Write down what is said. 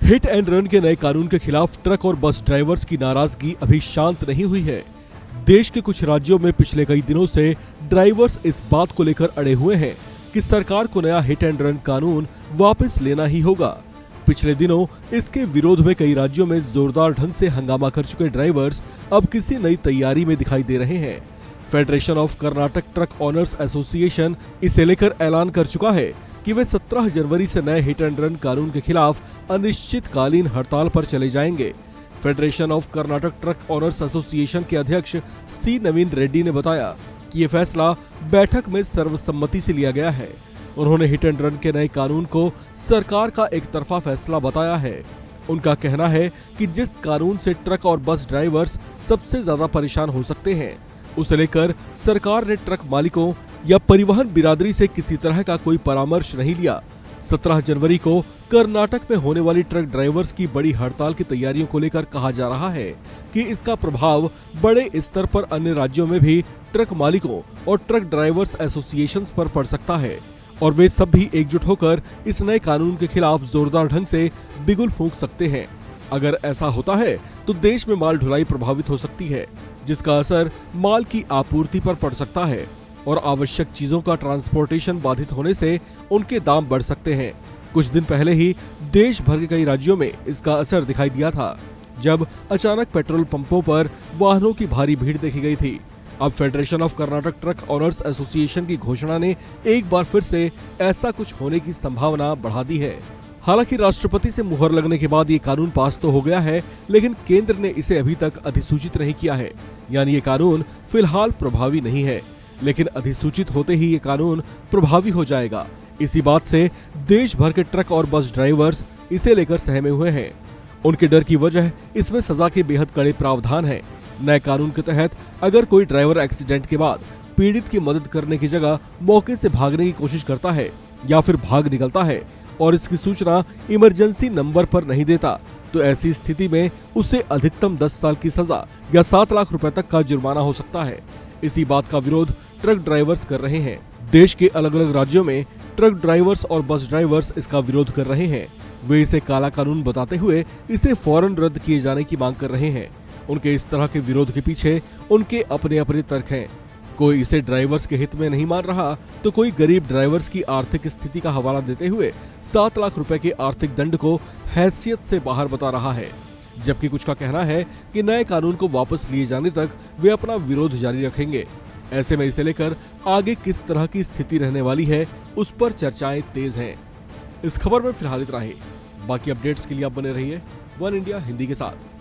Hit and run के नए कानून के खिलाफ ट्रक और बस ड्राइवर्स की नाराजगी अभी शांत नहीं हुई है। देश के कुछ राज्यों में पिछले कई दिनों से ड्राइवर्स इस बात को लेकर अड़े हुए हैं कि सरकार को नया हिट एंड रन कानून वापस लेना ही होगा। पिछले दिनों इसके विरोध में कई राज्यों में जोरदार ढंग से हंगामा कर चुके ड्राइवर्स अब किसी नई तैयारी में दिखाई दे रहे हैं। Federation of Karnataka truck owners association इसे लेकर ऐलान कर चुका है कि वे 17 जनवरी से नए हिट एंड रन कानून के खिलाफ अनिश्चितकालीन हड़ताल पर चले जाएंगे। Federation of Karnataka truck owners association के अध्यक्ष सी नवीन रेड्डी ने बताया कि ये फैसला बैठक में सर्वसम्मति से लिया गया है। उन्होंने हिट एंड रन के नए कानून को सरकार का एक तरफा फैसला बताया है। उनका कहना है कि जिस कानून से ट्रक और बस ड्राइवर्स सबसे ज्यादा परेशान हो सकते हैं, उसे लेकर सरकार ने ट्रक मालिकों या परिवहन बिरादरी से किसी तरह का कोई परामर्श नहीं लिया। 17 जनवरी को कर्नाटक में होने वाली ट्रक ड्राइवर्स की बड़ी हड़ताल की तैयारियों को लेकर कहा जा रहा है कि इसका प्रभाव बड़े स्तर पर अन्य राज्यों में भी ट्रक मालिकों और ट्रक ड्राइवर्स एसोसिएशंस पर पड़ सकता है और वे सब भी एकजुट होकर इस नए कानून के खिलाफ जोरदार ढंग से बिगुल फूंक सकते हैं। अगर ऐसा होता है तो देश में माल ढुलाई प्रभावित हो सकती है, जिसका असर माल की आपूर्ति पर पड़ सकता है और आवश्यक चीजों का ट्रांसपोर्टेशन बाधित होने से उनके दाम बढ़ सकते हैं। कुछ दिन पहले ही देश भर के कई राज्यों में इसका असर दिखाई दिया था, जब अचानक पेट्रोल पंपों पर वाहनों की भारी भीड़ देखी गई थी। अब federation of Karnataka truck owners association की घोषणा ने एक बार फिर से ऐसा कुछ होने की संभावना बढ़ा दी है। हालांकि राष्ट्रपति से मुहर लगने के बाद ये कानून पास तो हो गया है, लेकिन केंद्र ने इसे अभी तक अधिसूचित नहीं किया है, यानी ये कानून फिलहाल प्रभावी नहीं है। लेकिन अधिसूचित होते ही ये कानून प्रभावी हो जाएगा। इसी बात से देश भर के ट्रक और बस ड्राइवर्स इसे लेकर सहमे हुए हैं। उनके डर की वजह इसमें सजा के बेहद कड़े प्रावधान हैं। नए कानून के तहत अगर कोई ड्राइवर एक्सीडेंट के बाद पीड़ित की मदद करने की जगह मौके से भागने की कोशिश करता है या फिर भाग निकलता है और इसकी सूचना इमरजेंसी नंबर पर नहीं देता, तो ऐसी स्थिति में उसे अधिकतम 10 साल की सजा या 7 लाख रुपए तक का जुर्माना हो सकता है। इसी बात का विरोध ट्रक ड्राइवर्स कर रहे हैं। देश के अलग अलग राज्यों में ट्रक ड्राइवर्स और बस ड्राइवर्स इसका विरोध कर रहे हैं। वे इसे काला कानून बताते हुए इसे फौरन रद्द किए जाने की मांग कर रहे हैं। उनके इस तरह के विरोध के पीछे उनके अपने अपने तर्क हैं। कोई इसे ड्राइवर्स के हित में नहीं मान रहा, तो कोई गरीब ड्राइवर्स की आर्थिक स्थिति का हवाला देते हुए 7 लाख रुपए के आर्थिक दंड को हैसियत से बाहर बता रहा है। जबकि कुछ का कहना है कि नए कानून को वापस लिए जाने तक वे अपना विरोध जारी रखेंगे। ऐसे में इसे लेकर आगे किस तरह की स्थिति रहने वाली है, उस पर चर्चाएं तेज हैं। इस खबर में फिलहाल इतना ही। बाकी अपडेट्स के लिए आप बने रहिए वन इंडिया हिंदी के साथ।